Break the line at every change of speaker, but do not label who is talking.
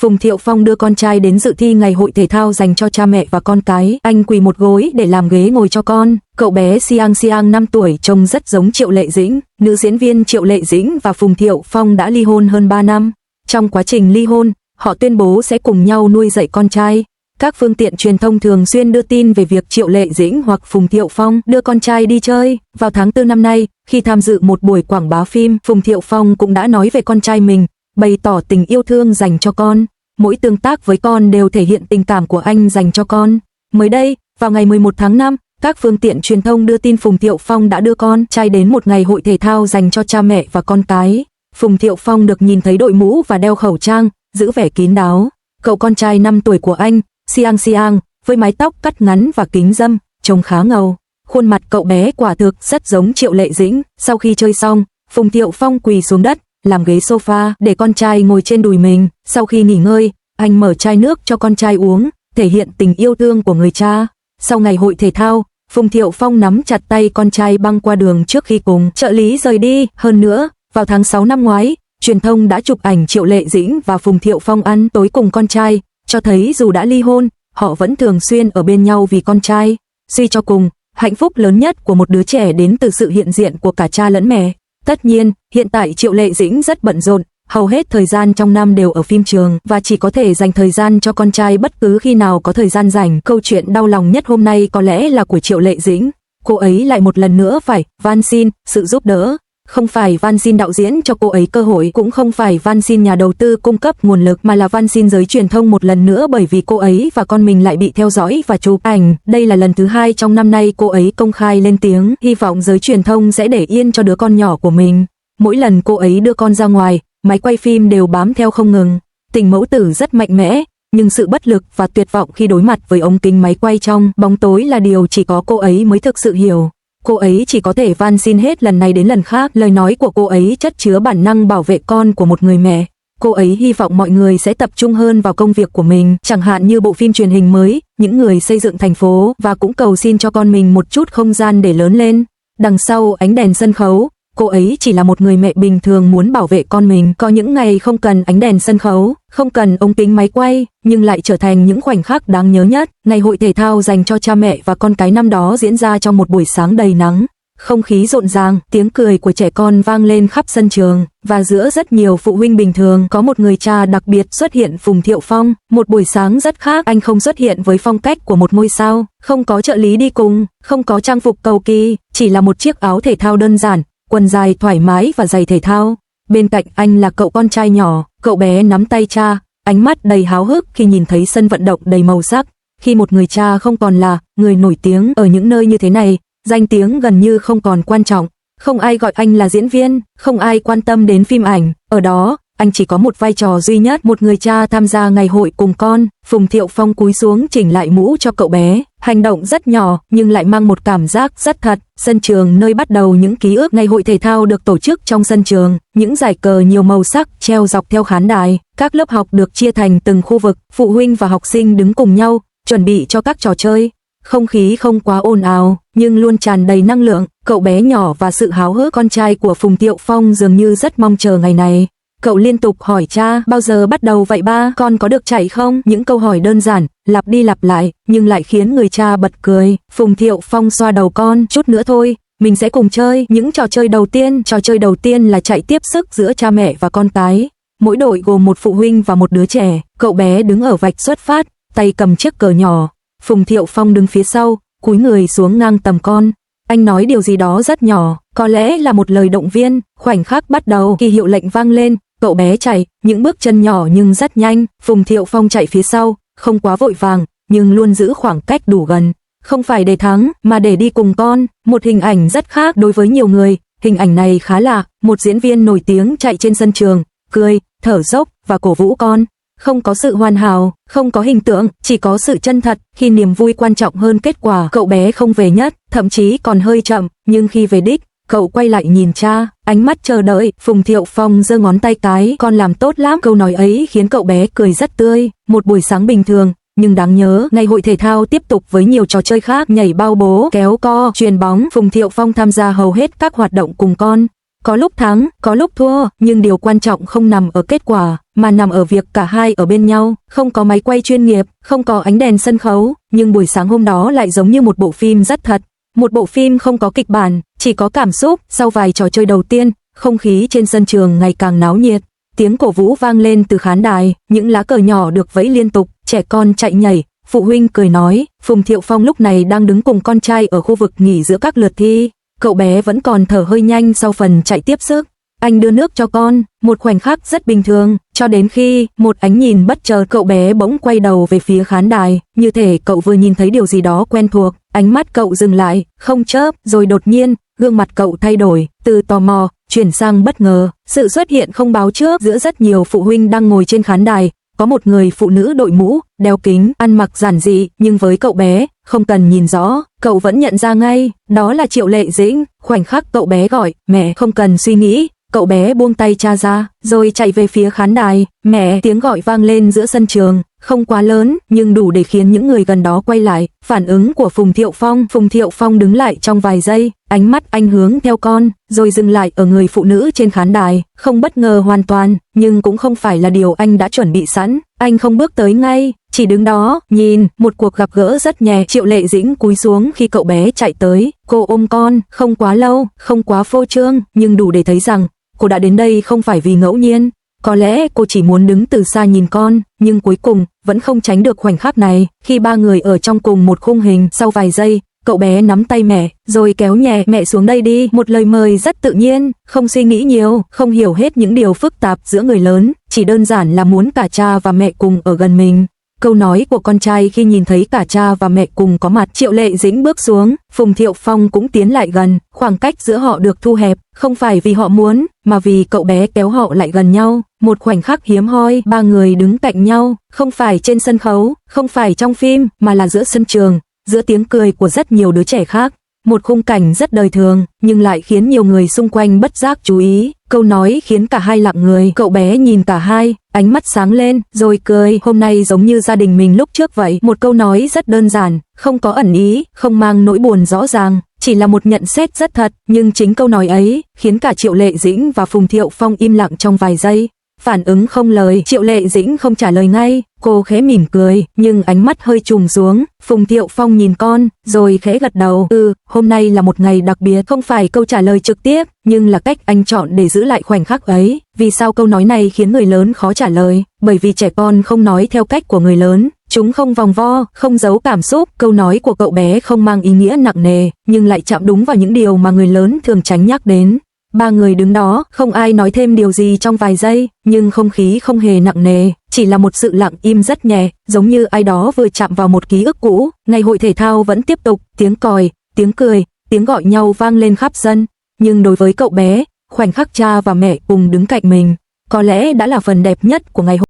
Phùng Thiệu Phong đưa con trai đến dự thi ngày hội thể thao dành cho cha mẹ và con cái. Anh quỳ một gối để làm ghế ngồi cho con. Cậu bé Xiang Xiang 5 tuổi trông rất giống Triệu Lệ Dĩnh. Nữ diễn viên Triệu Lệ Dĩnh và Phùng Thiệu Phong đã ly hôn hơn 3 năm. Trong quá trình ly hôn, họ tuyên bố sẽ cùng nhau nuôi dạy con trai. Các phương tiện truyền thông thường xuyên đưa tin về việc Triệu Lệ Dĩnh hoặc Phùng Thiệu Phong đưa con trai đi chơi. Vào tháng 4 năm nay, khi tham dự một buổi quảng bá phim, Phùng Thiệu Phong cũng đã nói về con trai mình, bày tỏ tình yêu thương dành cho con. Mỗi tương tác với con đều thể hiện tình cảm của anh dành cho con. Mới đây, vào ngày 11 tháng 5, các phương tiện truyền thông đưa tin Phùng Thiệu Phong đã đưa con trai đến một ngày hội thể thao dành cho cha mẹ và con cái. Phùng Thiệu Phong được nhìn thấy đội mũ và đeo khẩu trang, giữ vẻ kín đáo. Cậu con trai 5 tuổi của anh, Xiang Xiang, với mái tóc cắt ngắn và kính râm, trông khá ngầu. Khuôn mặt cậu bé quả thực rất giống Triệu Lệ Dĩnh. Sau khi chơi xong, Phùng Thiệu Phong quỳ xuống đất, làm ghế sofa để con trai ngồi trên đùi mình. Sau khi nghỉ ngơi, anh mở chai nước cho con trai uống, thể hiện tình yêu thương của người cha. Sau ngày hội thể thao, Phùng Thiệu Phong nắm chặt tay con trai băng qua đường trước khi cùng trợ lý rời đi. Hơn nữa, vào tháng 6 năm ngoái, truyền thông đã chụp ảnh Triệu Lệ Dĩnh và Phùng Thiệu Phong ăn tối cùng con trai, cho thấy dù đã ly hôn, họ vẫn thường xuyên ở bên nhau vì con trai. Suy cho cùng, hạnh phúc lớn nhất của một đứa trẻ đến từ sự hiện diện của cả cha lẫn mẹ. Tất nhiên, hiện tại Triệu Lệ Dĩnh rất bận rộn, hầu hết thời gian trong năm đều ở phim trường và chỉ có thể dành thời gian cho con trai bất cứ khi nào có thời gian rảnh. Câu chuyện đau lòng nhất hôm nay có lẽ là của Triệu Lệ Dĩnh. Cô ấy lại một lần nữa phải van xin sự giúp đỡ. Không phải van xin đạo diễn cho cô ấy cơ hội, cũng không phải van xin nhà đầu tư cung cấp nguồn lực, mà là van xin giới truyền thông một lần nữa, bởi vì cô ấy và con mình lại bị theo dõi và chụp ảnh. Đây là lần thứ 2 trong năm nay cô ấy công khai lên tiếng, hy vọng giới truyền thông sẽ để yên cho đứa con nhỏ của mình. Mỗi lần cô ấy đưa con ra ngoài, máy quay phim đều bám theo không ngừng. Tình mẫu tử rất mạnh mẽ, nhưng sự bất lực và tuyệt vọng khi đối mặt với ống kính máy quay trong bóng tối là điều chỉ có cô ấy mới thực sự hiểu. Cô ấy chỉ có thể van xin hết lần này đến lần khác. Lời nói của cô ấy chất chứa bản năng bảo vệ con của một người mẹ. Cô ấy hy vọng mọi người sẽ tập trung hơn vào công việc của mình, chẳng hạn như bộ phim truyền hình mới, những người xây dựng thành phố, và cũng cầu xin cho con mình một chút không gian để lớn lên. Đằng sau ánh đèn sân khấu, cô ấy chỉ là một người mẹ bình thường muốn bảo vệ con mình. Có những ngày không cần ánh đèn sân khấu, không cần ống kính máy quay, nhưng lại trở thành những khoảnh khắc đáng nhớ nhất. Ngày hội thể thao dành cho cha mẹ và con cái năm đó diễn ra trong một buổi sáng đầy nắng. Không khí rộn ràng, tiếng cười của trẻ con vang lên khắp sân trường, và giữa rất nhiều phụ huynh bình thường có một người cha đặc biệt xuất hiện, Phùng Thiệu Phong. Một buổi sáng rất khác, anh không xuất hiện với phong cách của một ngôi sao, không có trợ lý đi cùng, không có trang phục cầu kỳ, chỉ là một chiếc áo thể thao đơn giản, quần dài thoải mái và giày thể thao. Bên cạnh anh là cậu con trai nhỏ, cậu bé nắm tay cha, ánh mắt đầy háo hức khi nhìn thấy sân vận động đầy màu sắc. Khi một người cha không còn là người nổi tiếng ở những nơi như thế này, danh tiếng gần như không còn quan trọng. Không ai gọi anh là diễn viên, không ai quan tâm đến phim ảnh. Ở đó, anh chỉ có một vai trò duy nhất, một người cha tham gia ngày hội cùng con. Phùng Thiệu Phong cúi xuống chỉnh lại mũ cho cậu bé. Hành động rất nhỏ nhưng lại mang một cảm giác rất thật. Sân trường nơi bắt đầu những ký ức. Ngày hội thể thao được tổ chức trong sân trường. Những dải cờ nhiều màu sắc treo dọc theo khán đài. Các lớp học được chia thành từng khu vực. Phụ huynh và học sinh đứng cùng nhau, chuẩn bị cho các trò chơi. Không khí không quá ồn ào, nhưng luôn tràn đầy năng lượng. Cậu bé nhỏ và sự háo hức con trai của Phùng Thiệu Phong dường như rất mong chờ ngày này. Cậu liên tục hỏi cha, bao giờ bắt đầu vậy ba, con có được chạy không? Những câu hỏi đơn giản, lặp đi lặp lại, nhưng lại khiến người cha bật cười. Phùng Thiệu Phong xoa đầu con, chút nữa thôi, mình sẽ cùng chơi. Những trò chơi đầu tiên là chạy tiếp sức giữa cha mẹ và con cái. Mỗi đội gồm một phụ huynh và một đứa trẻ. Cậu bé đứng ở vạch xuất phát, tay cầm chiếc cờ nhỏ. Phùng Thiệu Phong đứng phía sau, cúi người xuống ngang tầm con. Anh nói điều gì đó rất nhỏ, có lẽ là một lời động viên. Khoảnh khắc bắt đầu, khi hiệu lệnh vang lên, cậu bé chạy, những bước chân nhỏ nhưng rất nhanh. Phùng Thiệu Phong chạy phía sau, không quá vội vàng, nhưng luôn giữ khoảng cách đủ gần. Không phải để thắng, mà để đi cùng con. Một hình ảnh rất khác đối với nhiều người. Hình ảnh này khá lạ, một diễn viên nổi tiếng chạy trên sân trường, cười, thở dốc và cổ vũ con. Không có sự hoàn hảo, không có hình tượng, chỉ có sự chân thật. Khi niềm vui quan trọng hơn kết quả, cậu bé không về nhất, thậm chí còn hơi chậm, nhưng khi về đích, cậu quay lại nhìn cha, ánh mắt chờ đợi. Phùng Thiệu Phong giơ ngón tay cái, con làm tốt lắm. Câu nói ấy khiến cậu bé cười rất tươi. Một buổi sáng bình thường, nhưng đáng nhớ. Ngày hội thể thao tiếp tục với nhiều trò chơi khác, nhảy bao bố, kéo co, chuyền bóng. Phùng Thiệu Phong tham gia hầu hết các hoạt động cùng con. có lúc thắng, có lúc thua, nhưng điều quan trọng không nằm ở kết quả, mà nằm ở việc cả hai ở bên nhau, không có máy quay chuyên nghiệp, không có ánh đèn sân khấu, nhưng buổi sáng hôm đó lại giống như một bộ phim rất thật. Một bộ phim không có kịch bản, chỉ có cảm xúc. Sau vài trò chơi đầu tiên, không khí trên sân trường ngày càng náo nhiệt. Tiếng cổ vũ vang lên từ khán đài, những lá cờ nhỏ được vẫy liên tục, trẻ con chạy nhảy, phụ huynh cười nói. Phùng Thiệu Phong lúc này đang đứng cùng con trai ở khu vực nghỉ giữa các lượt thi. Cậu bé vẫn còn thở hơi nhanh sau phần chạy tiếp sức. Anh đưa nước cho con, một khoảnh khắc rất bình thường, cho đến khi một ánh nhìn bất chợt cậu bé bỗng quay đầu về phía khán đài, như thể cậu vừa nhìn thấy điều gì đó quen thuộc. Ánh mắt cậu dừng lại, không chớp, rồi đột nhiên, gương mặt cậu thay đổi, từ tò mò chuyển sang bất ngờ. Sự xuất hiện không báo trước giữa rất nhiều phụ huynh đang ngồi trên khán đài. Có một người phụ nữ đội mũ, đeo kính, ăn mặc giản dị, nhưng với cậu bé, không cần nhìn rõ, cậu vẫn nhận ra ngay, đó là Triệu Lệ Dĩnh. Khoảnh khắc cậu bé gọi, mẹ, không cần suy nghĩ, cậu bé buông tay cha ra, rồi chạy về phía khán đài. Mẹ, tiếng gọi vang lên giữa sân trường, không quá lớn, nhưng đủ để khiến những người gần đó quay lại. Phản ứng của Phùng Thiệu Phong đứng lại trong vài giây, ánh mắt anh hướng theo con, rồi dừng lại ở người phụ nữ trên khán đài, không bất ngờ hoàn toàn, nhưng cũng không phải là điều anh đã chuẩn bị sẵn. Anh không bước tới ngay, chỉ đứng đó, nhìn. Một cuộc gặp gỡ rất nhẹ. Triệu Lệ Dĩnh cúi xuống khi cậu bé chạy tới, cô ôm con, không quá lâu, không quá phô trương, nhưng đủ để thấy rằng cô đã đến đây không phải vì ngẫu nhiên. Có lẽ cô chỉ muốn đứng từ xa nhìn con, nhưng cuối cùng vẫn không tránh được khoảnh khắc này, khi ba người ở trong cùng một khung hình. Sau vài giây, cậu bé nắm tay mẹ, rồi kéo nhẹ mẹ xuống đây đi, một lời mời rất tự nhiên, không suy nghĩ nhiều, không hiểu hết những điều phức tạp giữa người lớn, chỉ đơn giản là muốn cả cha và mẹ cùng ở gần mình. Câu nói của con trai khi nhìn thấy cả cha và mẹ cùng có mặt. Triệu Lệ Dĩnh bước xuống, Phùng Thiệu Phong cũng tiến lại gần, khoảng cách giữa họ được thu hẹp, không phải vì họ muốn, mà vì cậu bé kéo họ lại gần nhau. Một khoảnh khắc hiếm hoi, ba người đứng cạnh nhau, không phải trên sân khấu, không phải trong phim, mà là giữa sân trường, giữa tiếng cười của rất nhiều đứa trẻ khác. Một khung cảnh rất đời thường, nhưng lại khiến nhiều người xung quanh bất giác chú ý. Câu nói khiến cả hai lặng người. Cậu bé nhìn cả hai, ánh mắt sáng lên, rồi cười. Hôm nay giống như gia đình mình lúc trước vậy. Một câu nói rất đơn giản, không có ẩn ý, không mang nỗi buồn rõ ràng, chỉ là một nhận xét rất thật. Nhưng chính câu nói ấy khiến cả Triệu Lệ Dĩnh và Phùng Thiệu Phong im lặng trong vài giây. Phản ứng không lời. Triệu Lệ Dĩnh không trả lời ngay, cô khẽ mỉm cười, nhưng ánh mắt hơi trùng xuống. Phùng Thiệu Phong nhìn con, rồi khẽ gật đầu. Hôm nay là một ngày đặc biệt. Không phải câu trả lời trực tiếp, nhưng là cách anh chọn để giữ lại khoảnh khắc ấy. Vì sao câu nói này khiến người lớn khó trả lời? Bởi vì trẻ con không nói theo cách của người lớn. Chúng không vòng vo, không giấu cảm xúc. Câu nói của cậu bé không mang ý nghĩa nặng nề, nhưng lại chạm đúng vào những điều mà người lớn thường tránh nhắc đến. Ba người đứng đó, không ai nói thêm điều gì trong vài giây, nhưng không khí không hề nặng nề, chỉ là một sự lặng im rất nhẹ, giống như ai đó vừa chạm vào một ký ức cũ. Ngày hội thể thao vẫn tiếp tục, tiếng còi, tiếng cười, tiếng gọi nhau vang lên khắp sân. Nhưng đối với cậu bé, khoảnh khắc cha và mẹ cùng đứng cạnh mình, có lẽ đã là phần đẹp nhất của ngày hội.